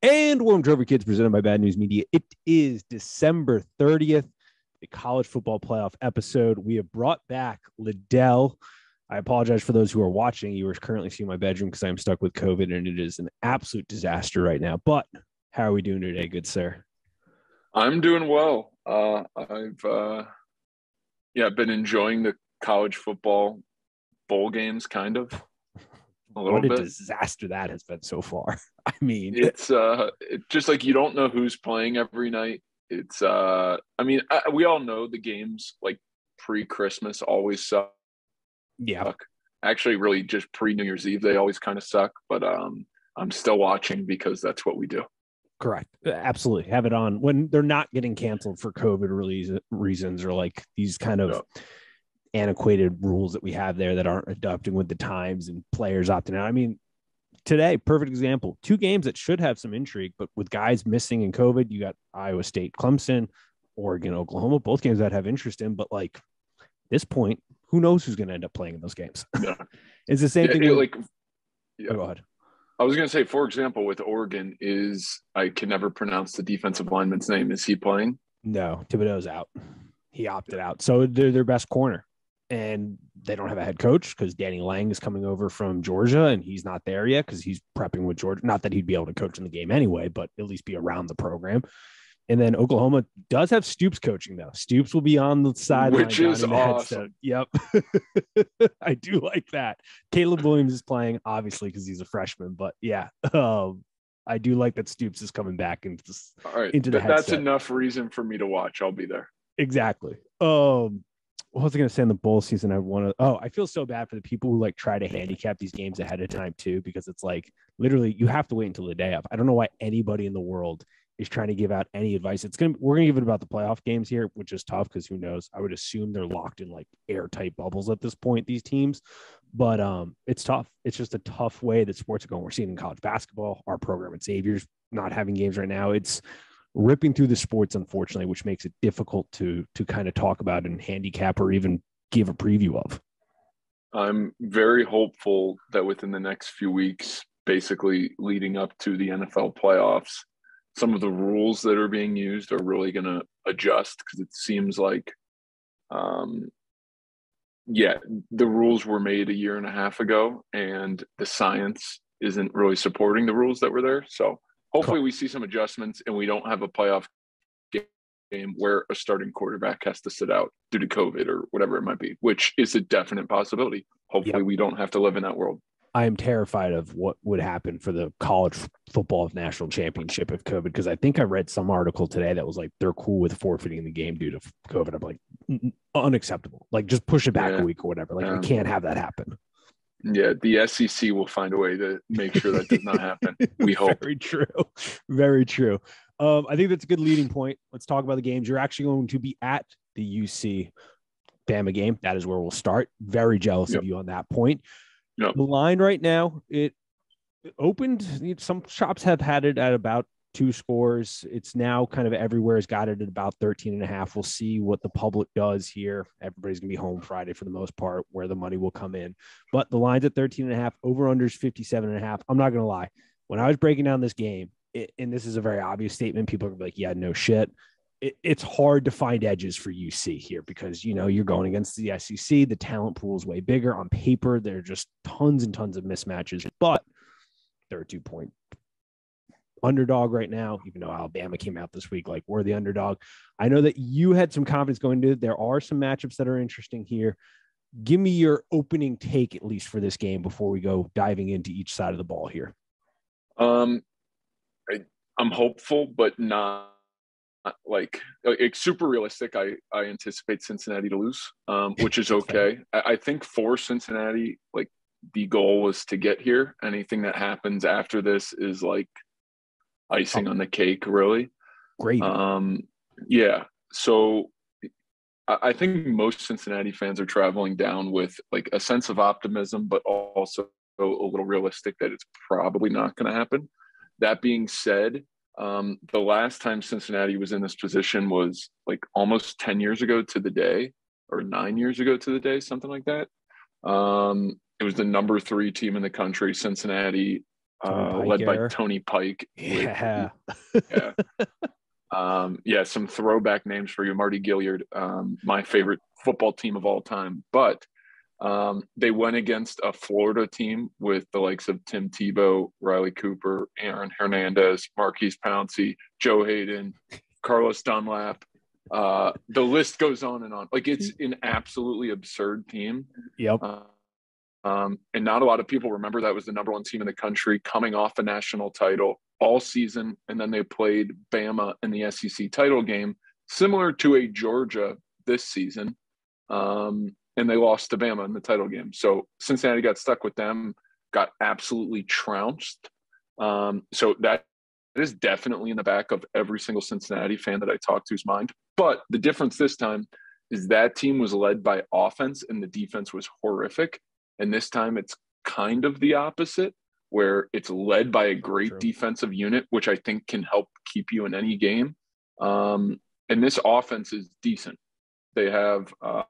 And Warm Trophy Kids presented by Bad News Media. It is December 30th, the college football playoff episode. We have brought back Liddell. I apologize for those who are watching. You are currently seeing my bedroom because I'm stuck with COVID and it is an absolute disaster right now. But how are we doing today, good sir? I'm doing well. I've been enjoying the college football bowl games kind of a little What a bit. disaster that has been so far. I mean, It's just like you don't know who's playing every night. It's we all know the games like pre-Christmas always suck. yeah, Actually, really just pre-New Year's Eve they always kind of suck, but I'm still watching because that's what we do. correct. Absolutely. Have it on when they're not getting canceled for COVID reasons or like these kind of antiquated rules that we have there that aren't adapting with the times and players opting out. I mean, today, perfect example, two games that should have some intrigue, but with guys missing in COVID, you got Iowa State, Clemson, Oregon, Oklahoma, both games that have interest in, but like this point, who knows who's going to end up playing in those games? Yeah. It's the same thing. Oh, go ahead. I was going to say, for example, with Oregon I can never pronounce the defensive lineman's name. Is he playing? No, Thibodeau's out. He opted out. So they're their best corner. And they don't have a head coach because Danny Lang is coming over from Georgia and he's not there yet because he's prepping with Georgia. Not that he'd be able to coach in the game anyway, but at least be around the program. And then Oklahoma does have Stoops coaching, though. Stoops will be on the sideline. Which is awesome. Yep. I do like that. Caleb Williams is playing, obviously, because he's a freshman. But, yeah, I do like that Stoops is coming back into the headset. That's enough reason for me to watch. I'll be there. Exactly. What was I going to say in the bowl season? I feel so bad for the people who like try to handicap these games ahead of time too, because it's like literally you have to wait until the day of. I don't know why anybody in the world is trying to give out any advice. We're going to give it about the playoff games here, which is tough because who knows? I would assume they're locked in like airtight bubbles at this point, these teams, but it's tough. It's just a tough way that sports are going. We're seeing in college basketball, our program at Xavier's not having games right now. It's ripping through the sports, unfortunately, which makes it difficult to kind of talk about and handicap or even give a preview of. I'm very hopeful that within the next few weeks, basically leading up to the NFL playoffs, some of the rules that are being used are really going to adjust because it seems like, the rules were made a year and a half ago and the science isn't really supporting the rules that were there. So hopefully we see some adjustments and we don't have a playoff game where a starting quarterback has to sit out due to COVID or whatever it might be, which is a definite possibility. Hopefully we don't have to live in that world. I am terrified of what would happen for the college football national championship if COVID, because I think I read some article today that was like, they're cool with forfeiting the game due to COVID. I'm like, unacceptable. Like just push it back a week or whatever. Like I can't have that happen. Yeah, the SEC will find a way to make sure that does not happen. We hope. Very true. Very true. I think that's a good leading point. Let's talk about the games. You're actually going to be at the UC Bama game. That is where we'll start. Very jealous of you on that point. Yep. The line right now, it opened. Some shops have had it at about 2 scores. It's now kind of everywhere has got it at about 13.5. We'll see what the public does here. Everybody's gonna be home Friday for the most part, where the money will come in. But the line's at 13.5. Over unders 57.5. I'm not gonna lie. When I was breaking down this game, and this is a very obvious statement, people are gonna be like, "Yeah, no shit." It's hard to find edges for UC here because you're going against the SEC. The talent pool is way bigger on paper. There are just tons and tons of mismatches, but they're a 2-point underdog right now, even though Alabama came out this week like we're the underdog. I know that you had some confidence going into it. There are some matchups that are interesting here. Give me your opening take, at least for this game, before we go diving into each side of the ball here. I'm hopeful, but not like it's super realistic. I anticipate Cincinnati to lose, which is okay. I think for Cincinnati, like the goal was to get here. Anything that happens after this is like icing on the cake, really. Great. Yeah. So I think most Cincinnati fans are traveling down with like a sense of optimism, but also a little realistic that it's probably not going to happen. That being said, the last time Cincinnati was in this position was like almost 10 years ago to the day, or 9 years ago to the day, something like that. It was the number 3 team in the country. Cincinnati Pike led by era. Tony Pike. Yeah. Yeah. Some throwback names for you. Marty Gilliard, my favorite football team of all time. But they went against a Florida team with the likes of Tim Tebow, Riley Cooper, Aaron Hernandez, Marquise Pouncey, Joe Hayden, Carlos Dunlap. The list goes on and on. Like, it's an absolutely absurd team. Yep. And not a lot of people remember that was the number one team in the country coming off a national title all season. And then they played Bama in the SEC title game, similar to a Georgia this season. And they lost to Bama in the title game. So Cincinnati got stuck with them, got absolutely trounced. So that is definitely in the back of every single Cincinnati fan that I talk to's mind. But the difference this time is that team was led by offense and the defense was horrific. And this time it's kind of the opposite, where it's led by a great defensive unit, which I think can help keep you in any game. And this offense is decent. They have a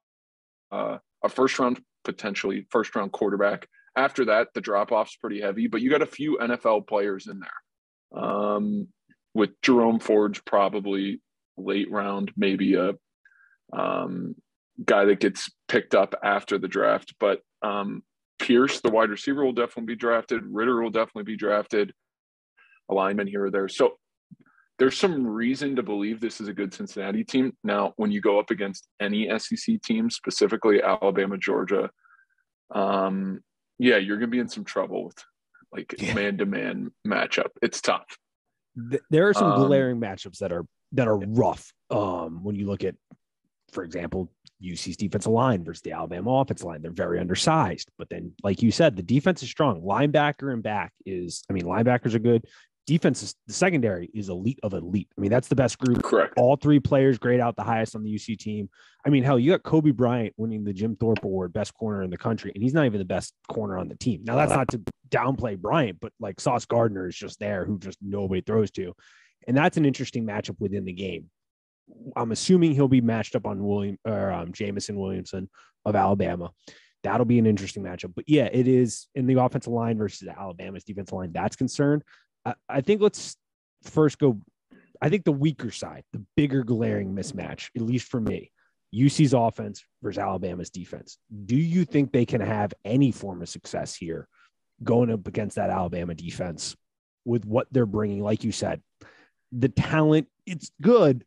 potentially first round quarterback. After that, the drop off's pretty heavy, but you got a few NFL players in there. With Jerome Ford's probably late round, maybe a guy that gets picked up after the draft. But Pierce, the wide receiver, will definitely be drafted. Ritter will definitely be drafted. A lineman here or there. So there's some reason to believe this is a good Cincinnati team. Now, when you go up against any SEC team, specifically Alabama, Georgia, you're going to be in some trouble with man-to-man matchup. It's tough. There are some glaring matchups that are rough. When you look at, for example, UC's defensive line versus the Alabama offensive line, they're very undersized. But then, like you said, the defense is strong. Linebacker and back linebackers are good. Defense is the secondary is elite of elite. I mean, that's the best group. Correct. All three players grade out the highest on the UC team. I mean, hell, you got Kobe Bryant winning the Jim Thorpe Award, best corner in the country, and he's not even the best corner on the team. Now, that's not to downplay Bryant, but like Sauce Gardner is just there, who just nobody throws to, and that's an interesting matchup within the game. I'm assuming he'll be matched up on Jamison Williamson of Alabama. That'll be an interesting matchup. But yeah, it is in the offensive line versus Alabama's defensive line. That's concerned. I think let's first go. I think the weaker side, the bigger glaring mismatch, at least for me, UC's offense versus Alabama's defense. Do you think they can have any form of success here going up against that Alabama defense with what they're bringing? Like you said, the talent, it's good,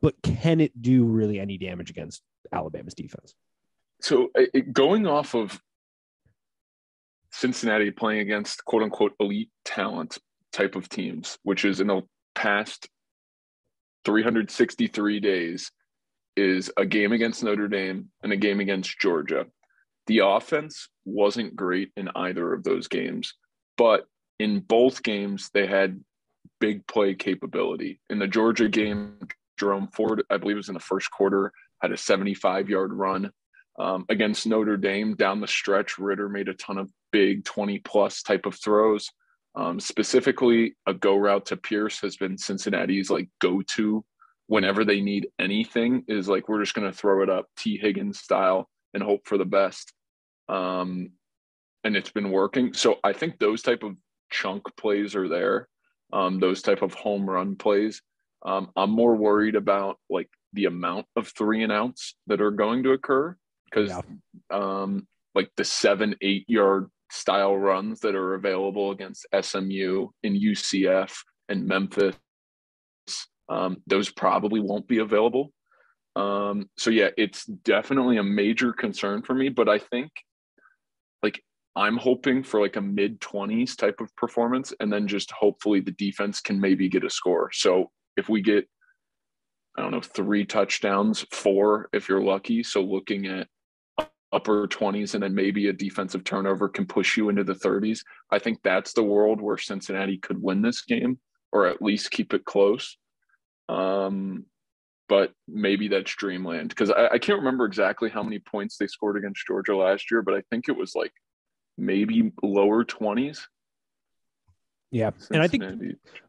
but can it do really any damage against Alabama's defense? So going off of Cincinnati playing against quote unquote elite talent type of teams, which is in the past 363 days, is a game against Notre Dame and a game against Georgia. The offense wasn't great in either of those games, but in both games, they had big play capability. In the Georgia game, Jerome Ford, I believe it was in the first quarter, had a 75-yard run. Against Notre Dame, down the stretch, Ritter made a ton of big 20-plus type of throws. Specifically, a go route to Pierce has been Cincinnati's like go-to whenever they need anything, is like, we're just going to throw it up T. Higgins style and hope for the best. And it's been working. So I think those type of chunk plays are there. Those type of home run plays. I'm more worried about like the amount of 3-and-outs that are going to occur, because like the 7-8 yard style runs that are available against SMU and UCF and Memphis, those probably won't be available. So yeah, it's definitely a major concern for me, but I think like I'm hoping for like a mid-20s type of performance, and then just hopefully the defense can maybe get a score. So if we get, 3 touchdowns, 4 if you're lucky. So looking at upper 20s, and then maybe a defensive turnover can push you into the 30s. I think that's the world where Cincinnati could win this game, or at least keep it close. But maybe that's dreamland, because I can't remember exactly how many points they scored against Georgia last year, but I think it was like maybe lower 20s. Yeah. And I think,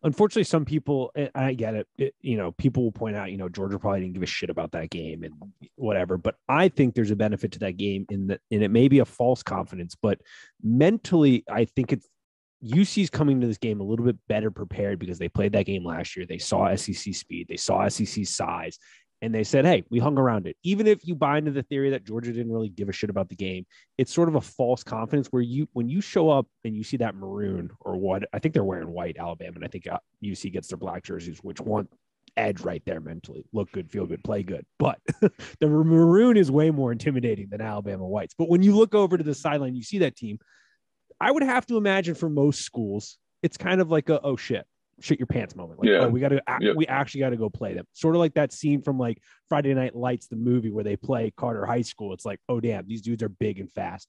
unfortunately, some people, I get it, people will point out, Georgia probably didn't give a shit about that game and whatever, but I think there's a benefit to that game and it may be a false confidence, but mentally, I think UC's coming to this game a little bit better prepared because they played that game last year. They saw SEC speed, they saw SEC size, and they said, hey, we hung around it. Even if you buy into the theory that Georgia didn't really give a shit about the game, it's sort of a false confidence where when you show up and you see that maroon or what, I think they're wearing white, Alabama, and I think UC gets their black jerseys, which one edge right there mentally. Look good, feel good, play good. But the maroon is way more intimidating than Alabama whites. But when you look over to the sideline, you see that team. I would have to imagine for most schools, it's kind of like a, oh shit your pants moment. Like, oh, we actually got to go play them. Sort of like that scene from like Friday Night Lights, the movie where they play Carter High School. It's like, oh damn, these dudes are big and fast.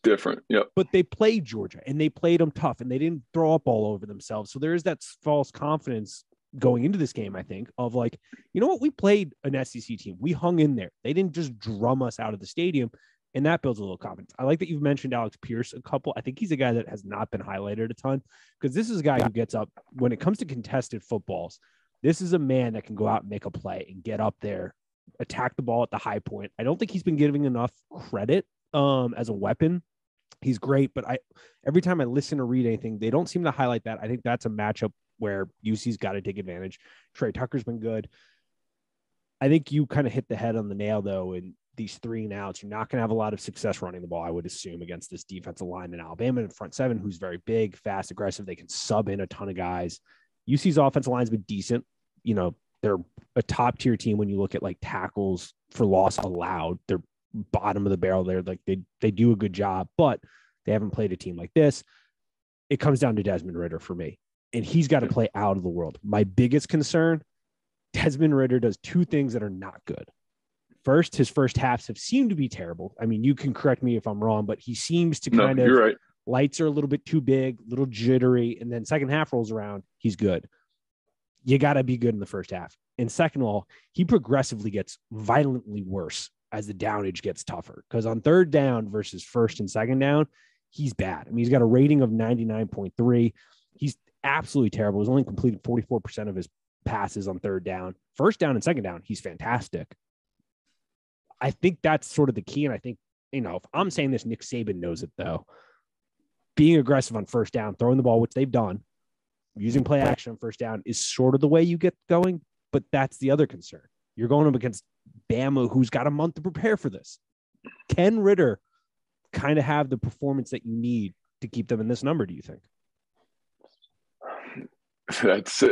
Different. Yep. But they played Georgia and they played them tough and they didn't throw up all over themselves. So there is that false confidence going into this game, I think, of like, you know what? We played an SEC team. We hung in there. They didn't just drum us out of the stadium. And that builds a little confidence. I like that you've mentioned Alex Pierce a couple. I think he's a guy that has not been highlighted a ton because this is a guy who gets up when it comes to contested footballs. This is a man that can go out and make a play and get up there, attack the ball at the high point. I don't think he's been giving enough credit as a weapon. He's great, but every time I listen or read anything, they don't seem to highlight that. I think that's a matchup where UC's got to take advantage. Trey Tucker's been good. I think you kind of hit the head on the nail, though, and these 3 and outs, you're not going to have a lot of success running the ball, I would assume, against this defensive line in Alabama in front 7, who's very big, fast, aggressive. They can sub in a ton of guys. UC's offensive line's been decent. You know, they're a top tier team when you look at like tackles for loss allowed. They're bottom of the barrel there. Like they do a good job, but they haven't played a team like this. It comes down to Desmond Ridder for me, and he's got to play out of the world. My biggest concern, Desmond Ridder does 2 things that are not good. First, his first halves have seemed to be terrible. I mean, you can correct me if I'm wrong, but he seems to kind of, you're right. Lights are a little bit too big, a little jittery, and then second half rolls around, he's good. You got to be good in the first half. And second of all, he progressively gets violently worse as the downage gets tougher because on third down versus first and second down, he's bad. I mean, he's got a rating of 99.3. He's absolutely terrible. He's only completed 44% of his passes on third down. First down and second down, he's fantastic. I think that's sort of the key. And I think, you know, if I'm saying this, Nick Saban knows it though. Being aggressive on first down, throwing the ball, which they've done, using play action on first down is sort of the way you get going. But that's the other concern. You're going up against Bama, who's got a month to prepare for this. Can Ridder kind of have the performance that you need to keep them in this number, do you think? That's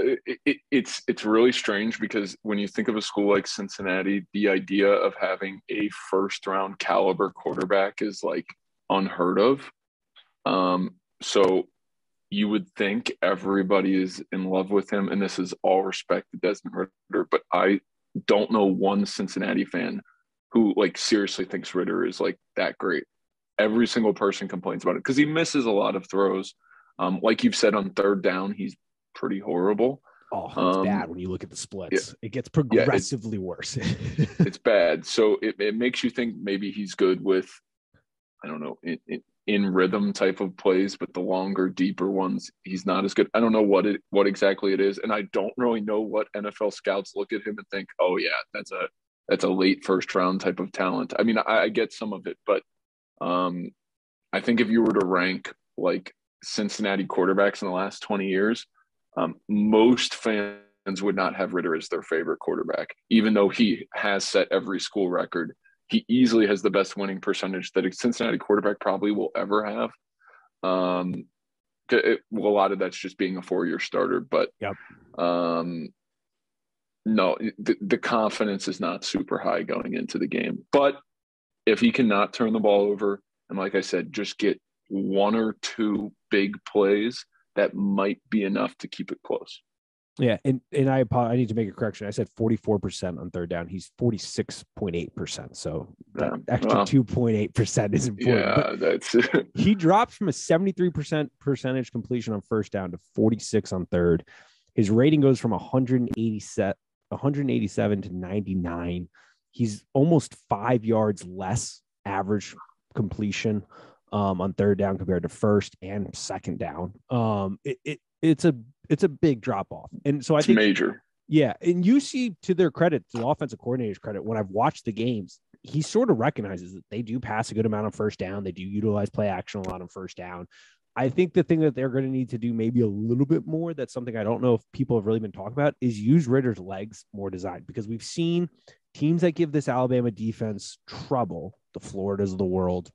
it's really strange because when you think of a school like Cincinnati, the idea of having a first round caliber quarterback is like unheard of. So you would think everybody is in love with him, and this is all respect to Desmond Ridder, but I don't know one Cincinnati fan who like seriously thinks Ridder is like that great. Every single person complains about it because he misses a lot of throws. Like you've said, on third down, he's pretty horrible. Oh, it's bad when you look at the splits. Yeah, it gets progressively worse. It's bad. So it makes you think maybe he's good with, I don't know, in rhythm type of plays, but the longer, deeper ones, he's not as good. I don't know what exactly it is, and I don't really know what NFL scouts look at him and think, oh yeah, that's a late first round type of talent. I mean, I get some of it, but I think if you were to rank like Cincinnati quarterbacks in the last 20 years, most fans would not have Ridder as their favorite quarterback, even though he has set every school record. He easily has the best winning percentage that a Cincinnati quarterback probably will ever have. A lot of that's just being a 4-year starter, but yep. No, the confidence is not super high going into the game. But if he cannot turn the ball over, and like I said, just get 1 or 2 big plays, that might be enough to keep it close. Yeah, and I need to make a correction. I said 44% on third down. He's 46.8%. So that extra 2.8% is important. Yeah, that's it. He drops from a 73% percentage completion on first down to 46 on third. His rating goes from 187 to 99. He's almost 5 yards less average completion on third down compared to first and second down. It's a big drop off. And so I think major. Yeah. And you see, to their credit, to the offensive coordinator's credit, when I've watched the games, he sort of recognizes that they do pass a good amount on first down. They do utilize play action a lot on first down. I think the thing that they're going to need to do maybe a little bit more, that's something I don't know if people have really been talking about, is use Ritter's legs more designed, because we've seen teams that give this Alabama defense trouble, the Floridas of the world,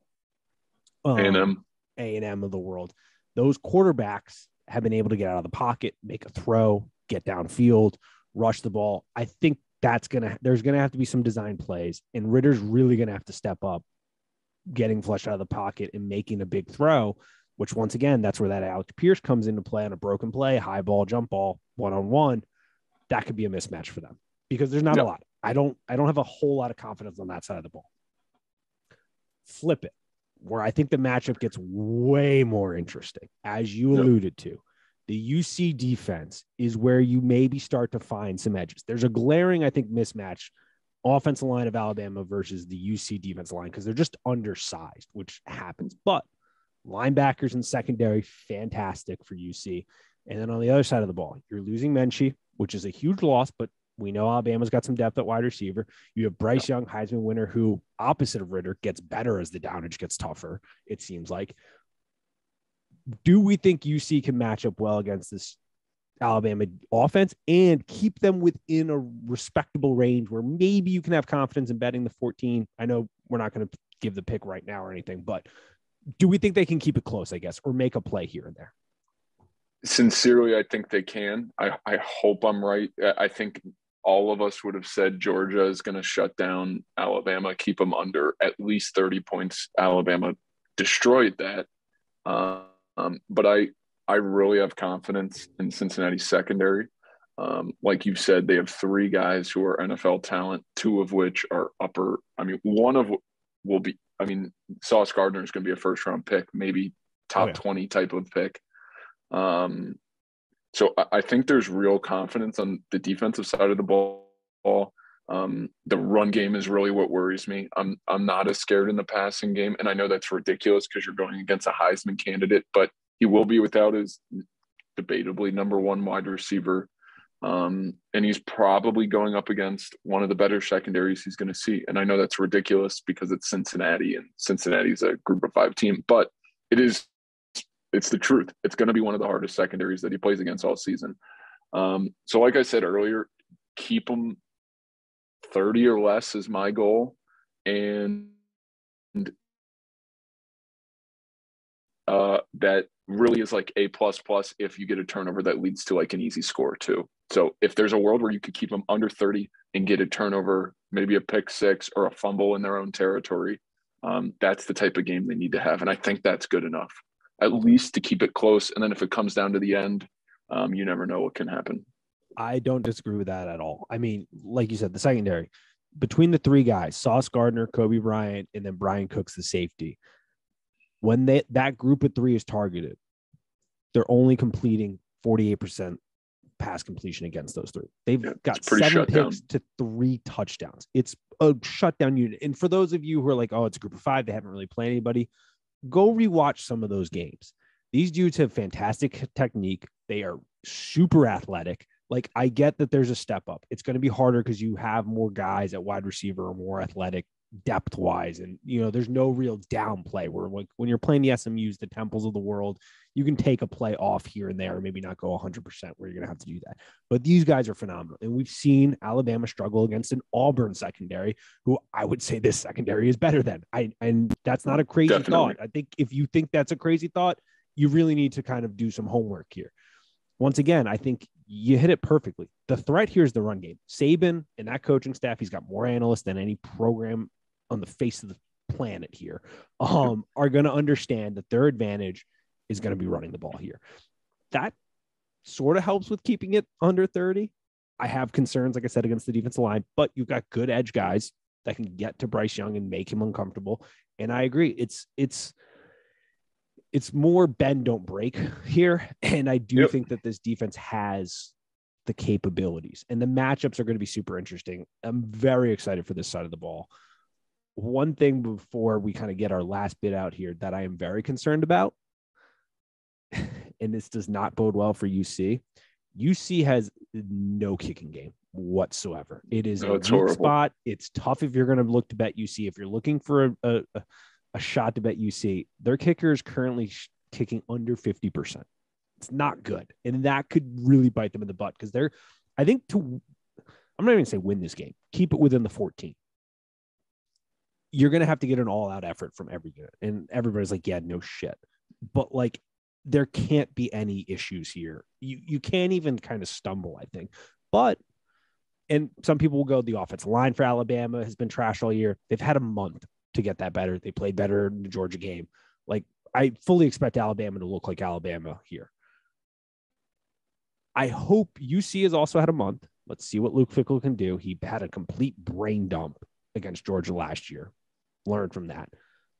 A&M. A&M of the world, those quarterbacks have been able to get out of the pocket, make a throw, get downfield, rush the ball. I think there's going to have to be some design plays, and Ritter's really going to have to step up, getting flushed out of the pocket and making a big throw, which once again, that's where that Alec Pierce comes into play on a broken play, high ball, jump ball, one-on-one. That could be a mismatch for them because there's not a lot. I don't have a whole lot of confidence on that side of the ball. Flip it, where I think the matchup gets way more interesting, as you alluded to. The UC defense is where you maybe start to find some edges. There's a glaring, I think, mismatch offensive line of Alabama versus the UC defensive line because they're just undersized, which happens. But linebackers and secondary, fantastic for UC. And then on the other side of the ball, you're losing Menchie, which is a huge loss, but we know Alabama's got some depth at wide receiver. You have Bryce Young, Heisman winner, who, opposite of Ritter, gets better as the downage gets tougher, it seems like. Do we think UC can match up well against this Alabama offense and keep them within a respectable range where maybe you can have confidence in betting the 14? I know we're not going to give the pick right now or anything, but do we think they can keep it close, I guess, or make a play here and there? Sincerely, I think they can. I hope I'm right. I think all of us would have said Georgia is going to shut down Alabama, keep them under at least 30 points. Alabama destroyed that. But I really have confidence in Cincinnati's secondary. Like you said, they have three guys who are NFL talent, two of which are upper. I mean, one of will be, I mean, Sauce Gardner is going to be a first-round pick, maybe top 20 type of pick. So I think there's real confidence on the defensive side of the ball. The run game is really what worries me. I'm not as scared in the passing game, and I know that's ridiculous because you're going against a Heisman candidate, but he will be without his debatably number one wide receiver. And he's probably going up against one of the better secondaries he's going to see. And I know that's ridiculous because it's Cincinnati, and Cincinnati's a group of five team, but it's the truth. It's going to be one of the hardest secondaries that he plays against all season. So like I said earlier, keep him 30 or less is my goal. And that really is like A++ if you get a turnover that leads to like an easy score too. So if there's a world where you could keep them under 30 and get a turnover, maybe a pick six or a fumble in their own territory, that's the type of game they need to have. And I think that's good enough, at least to keep it close. And then if it comes down to the end, you never know what can happen. I don't disagree with that at all. I mean, like you said, the secondary, between the three guys, Sauce Gardner, Kobe Bryant, and then Brian Cook's the safety, when that group of three is targeted, they're only completing 48% pass completion against those three. They've got 7 picks to 3 touchdowns. It's a shutdown unit. And for those of you who are like, oh, it's a group of 5, they haven't really played anybody, go rewatch some of those games. These dudes have fantastic technique. They are super athletic. Like, I get that there's a step up. It's going to be harder because you have more guys at wide receiver or more athletic depth wise. And, you know, there's no real down play where, like, when you're playing the SMUs, the Temples of the world, you can take a play off here and there, or maybe not go 100% where you're going to have to do that. But these guys are phenomenal. And we've seen Alabama struggle against an Auburn secondary, who I would say this secondary is better than. And that's not a crazy thought. I think if you think that's a crazy thought, you really need to kind of do some homework here. Once again, I think you hit it perfectly. The threat here is the run game. Saban and that coaching staff, he's got more analysts than any program on the face of the planet here, are going to understand that their advantage is going to be running the ball here. That sort of helps with keeping it under 30. I have concerns, like I said, against the defensive line, but you've got good edge guys that can get to Bryce Young and make him uncomfortable. And I agree. It's more bend, don't break here. And I do think that this defense has the capabilities, and the matchups are going to be super interesting. I'm very excited for this side of the ball. One thing before we kind of get our last bit out here that I am very concerned about, and this does not bode well for UC. UC has no kicking game whatsoever. It is a weak spot. It's tough if you're going to look to bet UC. If you're looking for a shot to bet UC, their kicker is currently kicking under 50%. It's not good. And that could really bite them in the butt because I'm not even say win this game, keep it within the 14. You're going to have to get an all-out effort from every unit. And everybody's like, yeah, no shit. But like, there can't be any issues here. You can't even kind of stumble, I think. But, and some people will go, the offensive line for Alabama has been trash all year. They've had a month to get that better. They played better in the Georgia game. Like, I fully expect Alabama to look like Alabama here. I hope UC has also had a month. Let's see what Luke Fickell can do. He had a complete brain dump against Georgia last year. Learn from that.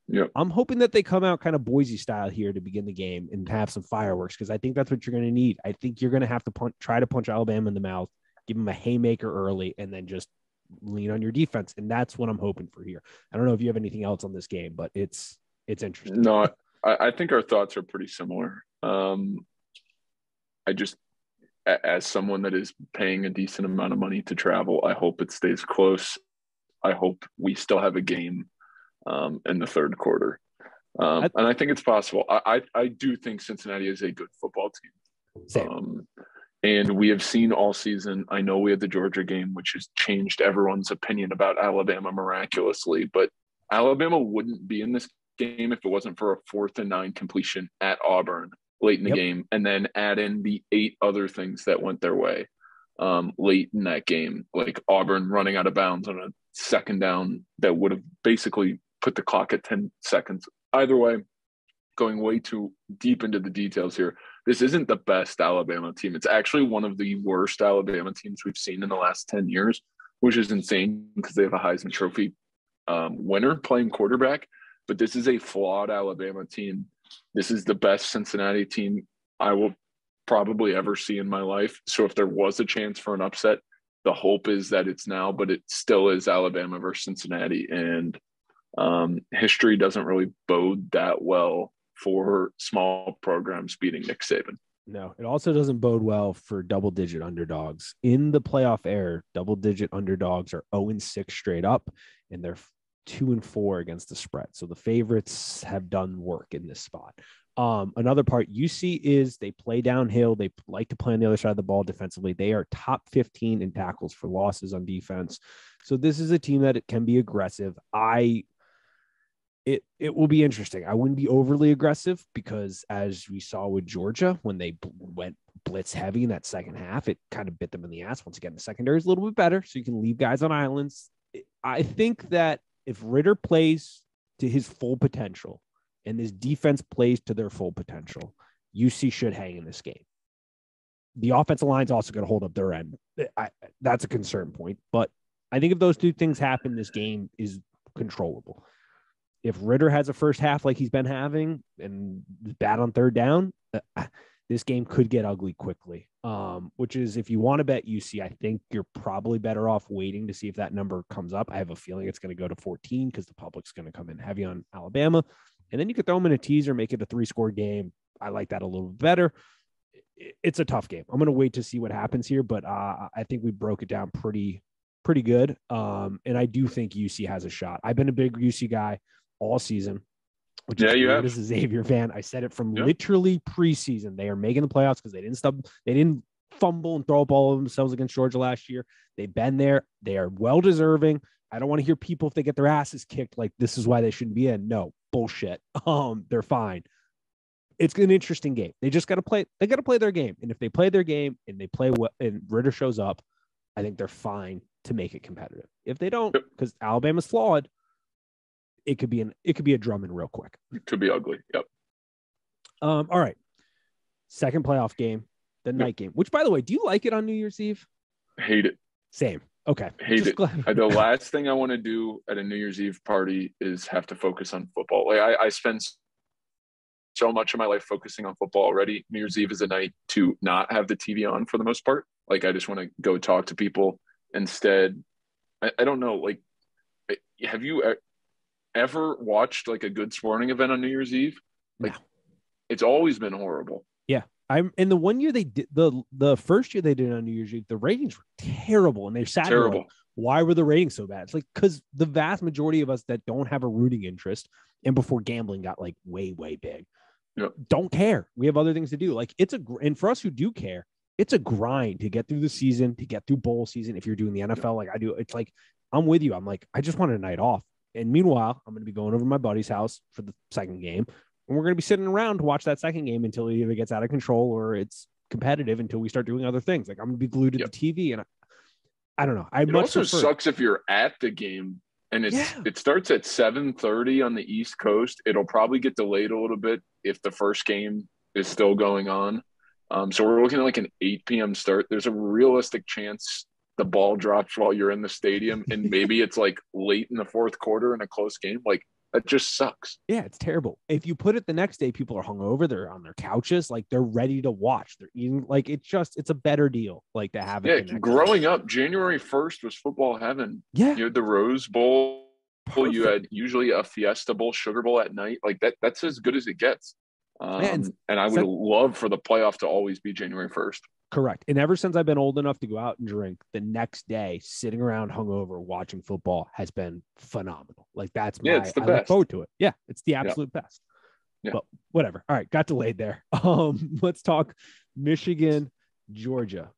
Yep. I'm hoping that they come out kind of Boise style here to begin the game and have some fireworks because I think that's what you're going to need. I think you're going to have to try to punch Alabama in the mouth, give them a haymaker early, and then just lean on your defense. And that's what I'm hoping for here. I don't know if you have anything else on this game, but it's interesting. No, I think our thoughts are pretty similar. As someone that is paying a decent amount of money to travel, I hope it stays close. I hope we still have a game in the third quarter. And I think it's possible. I do think Cincinnati is a good football team. Same. And we have seen all season, I know we had the Georgia game, which has changed everyone's opinion about Alabama miraculously, but Alabama wouldn't be in this game if it wasn't for a 4th and 9 completion at Auburn late in the game, and then add in the 8 other things that went their way late in that game, like Auburn running out of bounds on a second down that would have basically put the clock at 10 seconds. Either way, going way too deep into the details here, this isn't the best Alabama team. It's actually one of the worst Alabama teams we've seen in the last 10 years, which is insane because they have a Heisman Trophy winner playing quarterback. But this is a flawed Alabama team. This is the best Cincinnati team I will probably ever see in my life. So if there was a chance for an upset, the hope is that it's now, but it still is Alabama versus Cincinnati. And history doesn't really bode that well for small programs beating Nick Saban. No, it also doesn't bode well for double-digit underdogs. In the playoff era, double-digit underdogs are 0-6 straight up, and they're 2-4 against the spread. So the favorites have done work in this spot. Another part UC is they play downhill. They like to play on the other side of the ball defensively. They are top 15 in tackles for losses on defense. So this is a team that it can be aggressive. It will be interesting. I wouldn't be overly aggressive because as we saw with Georgia, when they went blitz heavy in that second half, it kind of bit them in the ass. Once again, the secondary is a little bit better, so you can leave guys on islands. I think that if Ritter plays to his full potential and this defense plays to their full potential, UC should hang in this game. The offensive line is also going to hold up their end. That's a concern point. But I think if those two things happen, this game is controllable. If Ritter has a first half like he's been having and is bad on third down, this game could get ugly quickly, which is if you want to bet UC, I think you're probably better off waiting to see if that number comes up. I have a feeling it's going to go to 14 because the public's going to come in heavy on Alabama. And then you could throw them in a teaser, make it a 3-score game. I like that a little better. It's a tough game. I'm going to wait to see what happens here, but I think we broke it down pretty good. And I do think UC has a shot. I've been a big UC guy all season. Which is weird as a Xavier fan. I said it from literally preseason. They are making the playoffs because they didn't fumble and throw up all of themselves against Georgia last year. They've been there. They are well deserving. I don't want to hear people if they get their asses kicked like this is why they shouldn't be in. No, bullshit. They're fine. It's an interesting game. They just got to play. They got to play their game. And if they play their game and they play well and Ritter shows up, I think they're fine to make it competitive. If they don't, because Alabama's flawed, it could be a drumming real quick. It could be ugly. Yep. All right. Second playoff game, the night game, which by the way, do you like it on New Year's Eve? Hate it. Same. Okay. Hate it. The last thing I want to do at a New Year's Eve party is have to focus on football. Like I spend so much of my life focusing on football already. New Year's Eve is a night to not have the TV on for the most part. Like I just want to go talk to people instead. I don't know. Like, have you ever watched like a good sporting event on New Year's Eve? Like, it's always been horrible. Yeah. In the one year they did the first year they did it on New Year's Eve, the ratings were terrible. And they sat terrible. Like, why were the ratings so bad? It's like, because the vast majority of us that don't have a rooting interest and before gambling got like way, way big, Yep. don't care. We have other things to do. Like and for us who do care, it's a grind to get through the season, to get through bowl season. If you're doing the NFL like I do, it's like, I'm with you. I'm like, I just want a night off. And meanwhile, I'm going to be going over to my buddy's house for the second game. And we're going to be sitting around to watch that second game until either it gets out of control or it's competitive until we start doing other things. Like I'm going to be glued to the TV. And I don't know. It also sucks if you're at the game and it starts at 7:30 on the East Coast. It'll probably get delayed a little bit if the first game is still going on. So we're looking at like an 8 p.m. start. There's a realistic chance the ball drops while you're in the stadium, and maybe it's like late in the fourth quarter in a close game. Like that just sucks. Yeah, it's terrible. If you put it the next day, people are hungover. They're on their couches. Like they're ready to watch. They're eating. Like it's a better deal. Like to have it. Yeah, growing up, January 1st was football heaven. Yeah, you had the Rose Bowl. Perfect. You had usually a Fiesta Bowl, Sugar Bowl at night. Like that's as good as it gets. And I would love for the playoff to always be January 1st. Correct. And ever since I've been old enough to go out and drink, the next day sitting around hungover watching football has been phenomenal. Like that's it's the I best. look forward to it. Yeah, it's the absolute best. Yeah. But whatever. All right, got delayed there. Let's talk Michigan, Georgia.